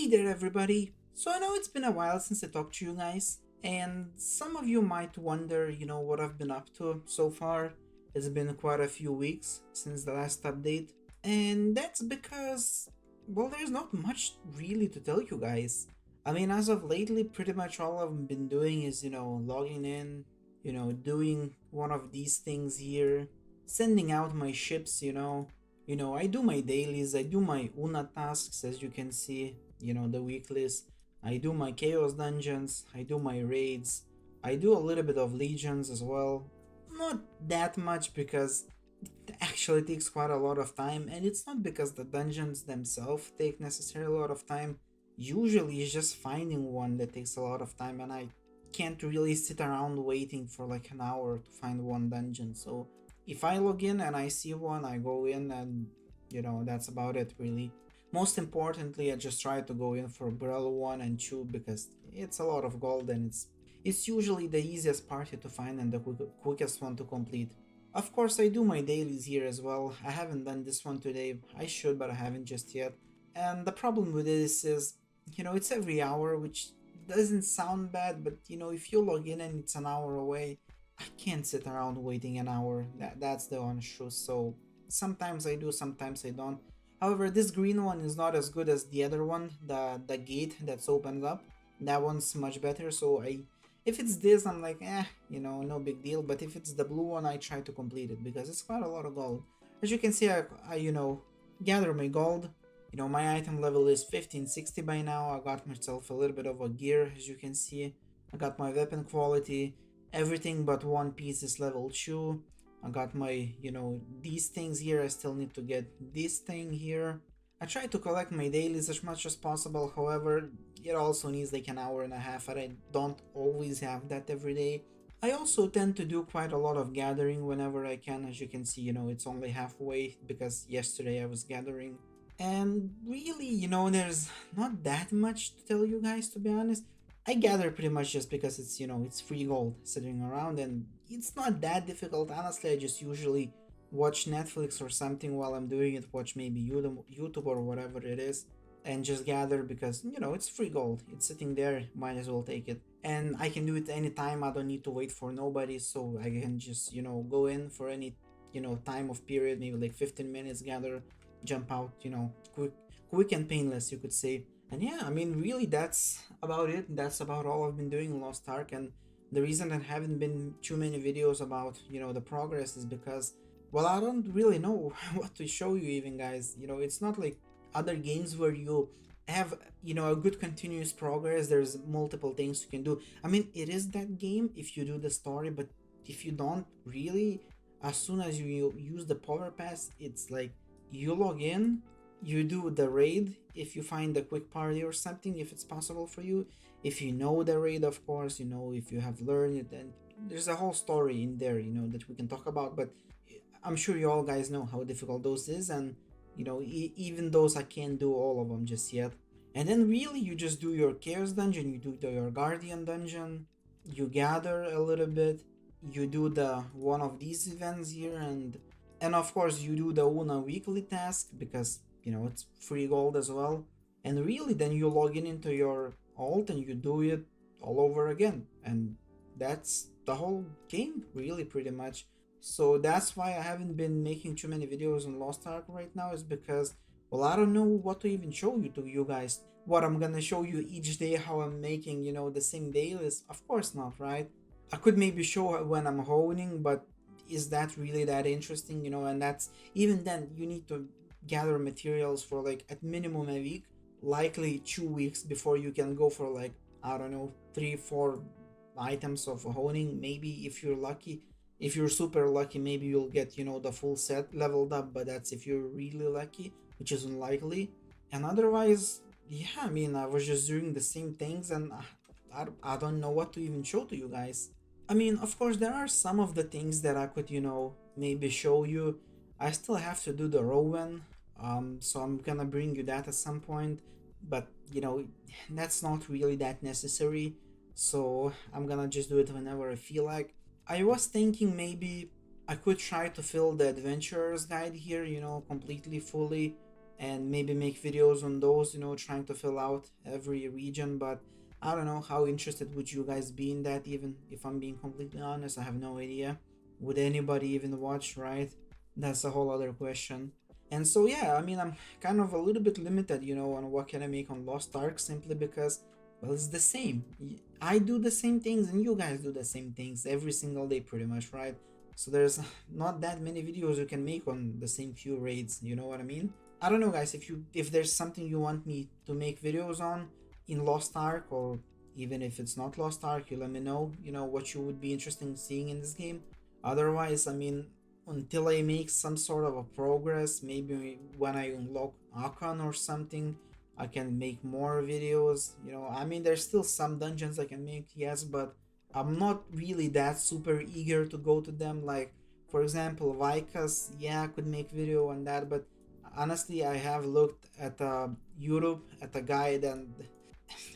Hey there everybody! So I know it's been a while since I talked to you guys, and some of you might wonder, what I've been up to so far. It's been quite a few weeks since the last update, and that's because, well, there's not much really to tell you guys. I mean, as of lately, pretty much all I've been doing is, logging in, doing one of these things here, sending out my ships, I do my dailies, I do my Una tasks, as you can see, the weeklies. I do my chaos dungeons, I do my raids, I do a little bit of legions as well. Not that much because it actually takes quite a lot of time, and it's not because the dungeons themselves take necessarily a lot of time. Usually it's just finding one that takes a lot of time, and I can't really sit around waiting for like an hour to find one dungeon. So if I log in and I see one, I go in, and that's about it really. Most importantly, I just try to go in for Brel 1 and 2 because it's a lot of gold, and it's usually the easiest party to find and the quickest one to complete. Of course, I do my dailies here as well. I haven't done this one today. I should, but I haven't just yet. And the problem with this is, it's every hour, which doesn't sound bad, but if you log in and it's an hour away, I can't sit around waiting an hour. That's the honest truth. So sometimes I do, sometimes I don't. However, this green one is not as good as the other one, the gate that's opened up. That one's much better, so if it's this, I'm like, no big deal. But if it's the blue one, I try to complete it because it's quite a lot of gold. As you can see, I gather my gold. My item level is 1560 by now. I got myself a little bit of a gear, as you can see. I got my weapon quality. Everything but one piece is level 2. I got my, these things here. I still need to get this thing here. I try to collect my dailies as much as possible, however, it also needs like an hour and a half, and I don't always have that every day. I also tend to do quite a lot of gathering whenever I can. As you can see, it's only halfway because yesterday I was gathering. And really, there's not that much to tell you guys, to be honest. I gather pretty much just because it's free gold sitting around, and it's not that difficult. Honestly, I just usually watch Netflix or something while I'm doing it, watch maybe YouTube or whatever it is, and just gather because, it's free gold. It's sitting there, might as well take it. And I can do it anytime, I don't need to wait for nobody, so I can just, go in for any, time of period, maybe like 15 minutes, gather, jump out, quick and painless, you could say. And yeah, I mean, really, that's about it. That's about all I've been doing in Lost Ark. And the reason that haven't been too many videos about, the progress is because, well, I don't really know what to show you even, guys. It's not like other games where you have, a good continuous progress. There's multiple things you can do. I mean, it is that game if you do the story, but if you don't really, as soon as you use the power pass, it's like you log in, you do the raid if you find a quick party or something, if it's possible for you. If you know the raid, of course, if you have learned it, and there's a whole story in there, that we can talk about. But I'm sure you all guys know how difficult those is, and even those I can't do all of them just yet. And then really you just do your chaos dungeon, you do your guardian dungeon, you gather a little bit, you do the one of these events here, and of course you do the Una weekly task because it's free gold as well. And really then you log in into your alt and you do it all over again, and that's the whole game really, pretty much. So that's why I haven't been making too many videos on Lost Ark right now, is because, well, I don't know what to even show you to you guys. What I'm gonna show you each day, how I'm making, the same dailies? Of course not, right? I could maybe show when I'm honing, but is that really that interesting, and that's, even then, you need to gather materials for like at minimum a week, likely 2 weeks before you can go for like, I don't know, 3 4 items of honing, maybe if you're lucky. If you're super lucky, maybe you'll get, the full set leveled up, but that's if you're really lucky, which is unlikely. And otherwise, yeah, I mean, I was just doing the same things, and I don't know what to even show to you guys. I mean, of course, there are some of the things that I could, maybe show you. I still have to do the Rowan, so I'm gonna bring you that at some point, but, that's not really that necessary, so I'm gonna just do it whenever I feel like. I was thinking maybe I could try to fill the adventurer's guide here, completely fully, and maybe make videos on those, trying to fill out every region. But I don't know how interested would you guys be in that. Even if I'm being completely honest, I have no idea. Would anybody even watch, right? That's a whole other question. And so yeah, I mean, I'm kind of a little bit limited, on what can I make on Lost Ark, simply because, well, it's the same. I do the same things and you guys do the same things every single day pretty much, right? So there's not that many videos you can make on the same few raids, you know what I mean? I don't know, guys, if there's something you want me to make videos on in Lost Ark, or even if it's not Lost Ark, you let me know, what you would be interested in seeing in this game. Otherwise, I mean, until I make some sort of a progress, maybe when I unlock Akon or something, I can make more videos. I mean, there's still some dungeons I can make, yes, but I'm not really that super eager to go to them. Like, for example, Vikas, yeah, I could make video on that, but honestly, I have looked at YouTube at a guide, and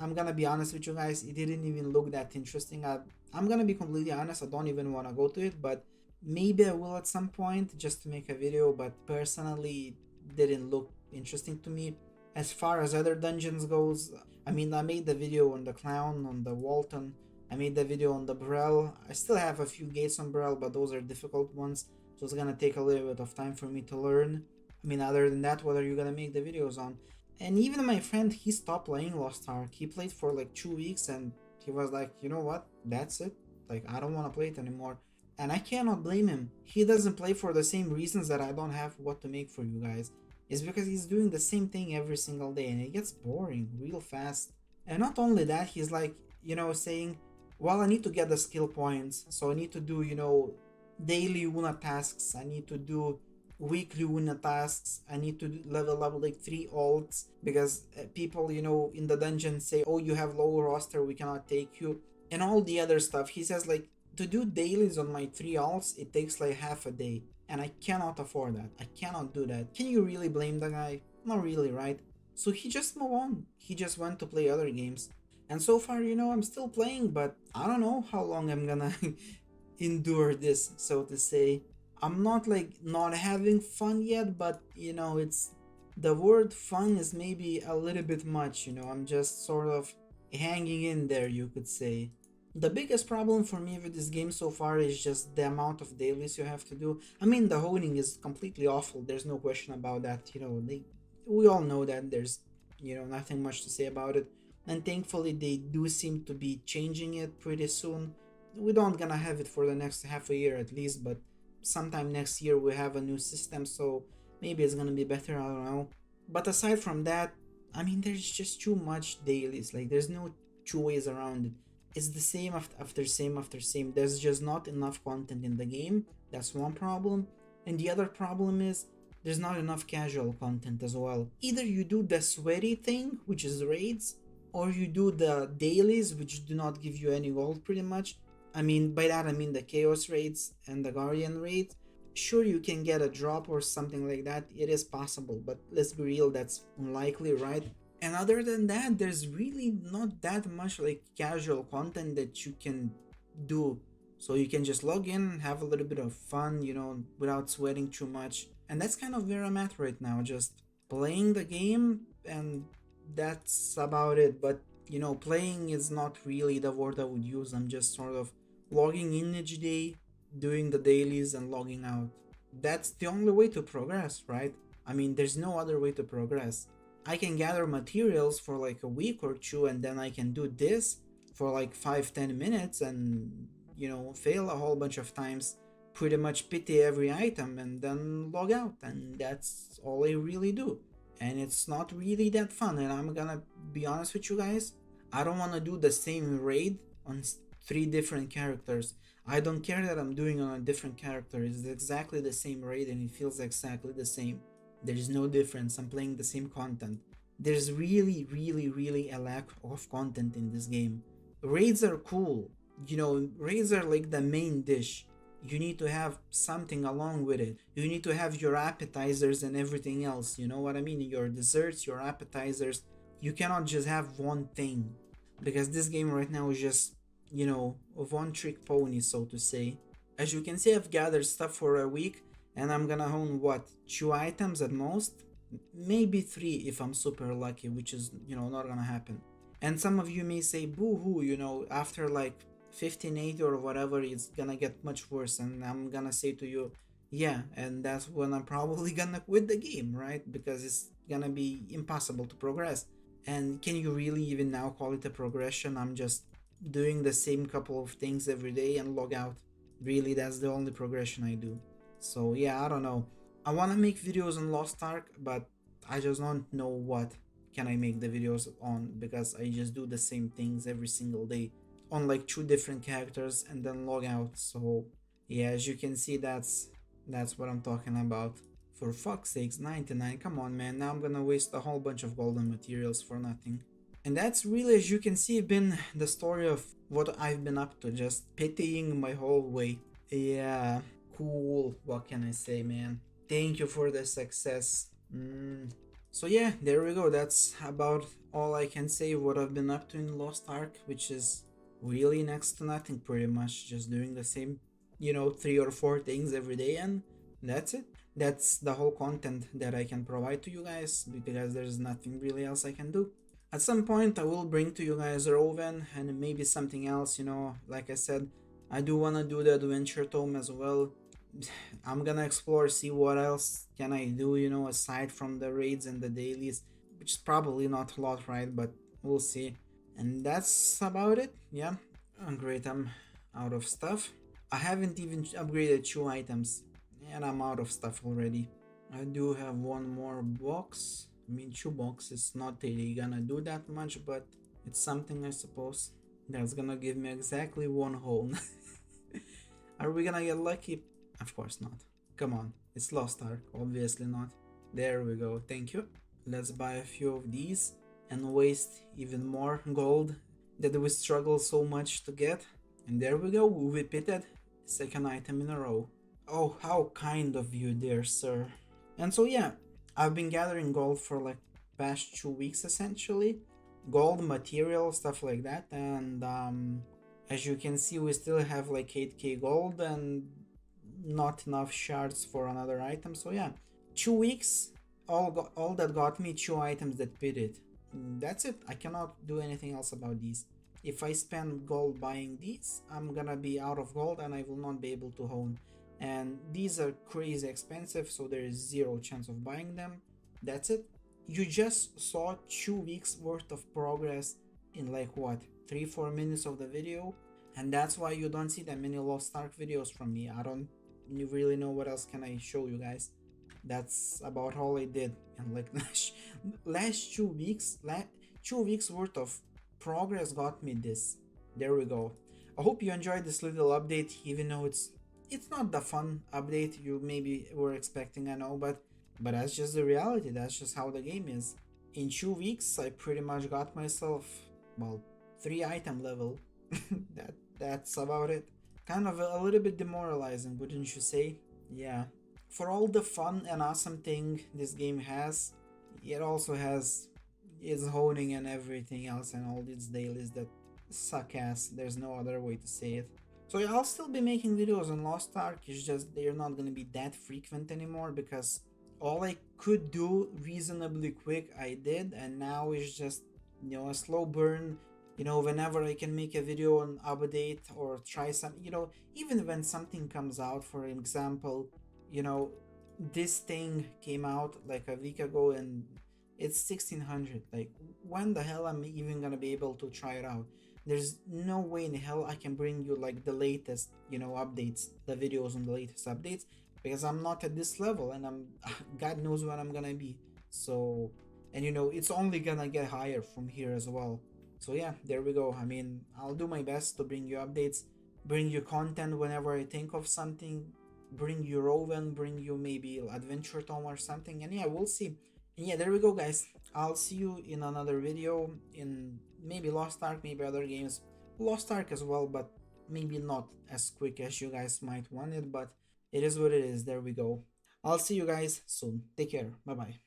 I'm gonna be honest with you guys, it didn't even look that interesting. I'm gonna be completely honest, I don't even want to go to it, but maybe I will at some point just to make a video, but personally it didn't look interesting to me. As far as other dungeons goes, I mean, I made the video on the clown, on the Walton, I made the video on the Brel. I still have a few gates on Brel, but those are difficult ones, so it's gonna take a little bit of time for me to learn. I mean, other than that, what are you gonna make the videos on? And even my friend, he stopped playing Lost Ark. He played for like 2 weeks and he was like, you know what? That's it. Like, I don't want to play it anymore. And I cannot blame him. He doesn't play for the same reasons that I don't have what to make for you guys. It's because he's doing the same thing every single day and it gets boring real fast. And not only that, he's like, saying, well, I need to get the skill points. So I need to do, daily Una tasks. I need to do weekly Una tasks. I need to level up like 3 alts because people, in the dungeon say, oh, you have low roster, we cannot take you. And all the other stuff. He says, like, to do dailies on my 3 alts, it takes like half a day. And I cannot afford that. I cannot do that. Can you really blame the guy? Not really, right? So he just moved on. He just went to play other games. And so far, I'm still playing, but I don't know how long I'm gonna endure this, so to say. I'm not like not having fun yet, but it's the word fun is maybe a little bit much, I'm just sort of hanging in there, you could say. The biggest problem for me with this game so far is just the amount of dailies you have to do. I mean, the honing is completely awful, there's no question about that, we all know that there's, nothing much to say about it. And thankfully they do seem to be changing it pretty soon. We don't gonna have it for the next half a year at least, but sometime next year we have a new system, so maybe it's gonna be better, I don't know. But aside from that, I mean, there's just too much dailies, like there's no two ways around it. It's the same after same after same. There's just not enough content in the game. That's one problem. And the other problem is there's not enough casual content as well. Either you do the sweaty thing, which is raids, or you do the dailies, which do not give you any gold pretty much. I mean, by that I mean the chaos raids and the guardian raids. Sure, you can get a drop or something like that, it is possible, but let's be real, that's unlikely, right? And other than that, there's really not that much like casual content that you can do. So you can just log in, have a little bit of fun, without sweating too much. And that's kind of where I'm at right now, just playing the game, and that's about it. But playing is not really the word I would use. I'm just sort of logging in each day, doing the dailies and logging out. That's the only way to progress, right? I mean, there's no other way to progress. I can gather materials for like a week or two, and then I can do this for like 5-10 minutes and fail a whole bunch of times, pretty much pity every item and then log out, and that's all I really do. And it's not really that fun, and I'm gonna be honest with you guys, I don't want to do the same raid on 3 different characters. I don't care that I'm doing on a different character, it's exactly the same raid and it feels exactly the same. There's no difference, I'm playing the same content. There's really a lack of content in this game. Raids are cool, raids are like the main dish. You need to have something along with it. You need to have your appetizers and everything else, you know what I mean? Your desserts, your appetizers. You cannot just have one thing, because this game right now is just, a one trick pony, so to say. As you can see, I've gathered stuff for a week, and I'm gonna own what, 2 items at most? maybe 3 if I'm super lucky, which is, not gonna happen. And some of you may say, boo hoo, after like 1580 or whatever, it's gonna get much worse. And I'm gonna say to you, yeah, and that's when I'm probably gonna quit the game, right? Because it's gonna be impossible to progress. And can you really even now call it a progression? I'm just doing the same couple of things every day and log out. Really, that's the only progression I do. So yeah, I don't know. I want to make videos on Lost Ark, but I just don't know what can I make the videos on, because I just do the same things every single day on like 2 different characters and then log out. So yeah, as you can see, that's what I'm talking about. For fuck's sakes, 99, come on man, now I'm gonna waste a whole bunch of golden materials for nothing. And that's really, as you can see, been the story of what I've been up to, just pitying my whole way. Yeah, cool, what can I say, man? Thank you for the success. So yeah, there we go. That's about all I can say what I've been up to in Lost Ark, which is really next to nothing pretty much. Just doing the same, 3 or 4 things every day, and that's it. That's the whole content that I can provide to you guys, because there's nothing really else I can do. At some point I will bring to you guys Roven and maybe something else, like I said, I do wanna do the adventure tome as well. I'm gonna explore, see what else can I do, aside from the raids and the dailies, which is probably not a lot, right? But we'll see. And that's about it. Yeah. Oh, great, I'm out of stuff. I haven't even upgraded 2 items, and I'm out of stuff already. I do have one more box. I mean, 2 boxes, not really gonna do that much, but it's something, I suppose. That's gonna give me exactly 1 hole. Are we gonna get lucky? Of course not. Come on, it's Lost Ark, obviously not. There we go, thank you. Let's buy a few of these and waste even more gold that we struggle so much to get. And there we go, we repeated. Second item in a row. Oh, how kind of you, dear sir. And so yeah, I've been gathering gold for like past 2 weeks essentially. Gold, material, stuff like that, and as you can see, we still have like 8k gold and not enough shards for another item. So yeah, 2 weeks, all that got me 2 items that beat it. That's it. I cannot do anything else about these. If I spend gold buying these, I'm gonna be out of gold and I will not be able to hone. And these are crazy expensive, so there is zero chance of buying them. That's it. You just saw 2 weeks worth of progress in like what, 3-4 minutes of the video, and that's why you don't see that many Lost Ark videos from me. I don't really know what else can I show you guys. That's about all I did in like last 2 weeks. 2 weeks worth of progress got me this. There we go. I hope you enjoyed this little update, even though it's not the fun update you maybe were expecting, I know, but that's just the reality. That's just how the game is. In 2 weeks, I pretty much got myself, well, 3 item level. That's about it. Kind of a little bit demoralizing, wouldn't you say? Yeah. For all the fun and awesome thing this game has, it also has its honing and everything else, and all these dailies that suck ass. There's no other way to say it. So yeah, I'll still be making videos on Lost Ark. It's just they're not gonna be that frequent anymore, because all I could do reasonably quick I did, and now it's just, a slow burn. Whenever I can make a video on update or try some, even when something comes out, for example, this thing came out like a week ago and it's 1600. Like, when the hell am I even gonna be able to try it out? There's no way in hell I can bring you like the latest, updates, the videos on the latest updates, because I'm not at this level, and I'm God knows when I'm gonna be. So, and it's only gonna get higher from here as well. So yeah, there we go. I mean, I'll do my best to bring you updates, bring you content whenever I think of something, bring you Roven, bring you maybe Adventure Tome or something, and yeah, we'll see. And yeah, there we go, guys. I'll see you in another video in maybe Lost Ark, maybe other games. Lost Ark as well, but maybe not as quick as you guys might want it, but it is what it is. There we go. I'll see you guys soon. Take care. Bye bye.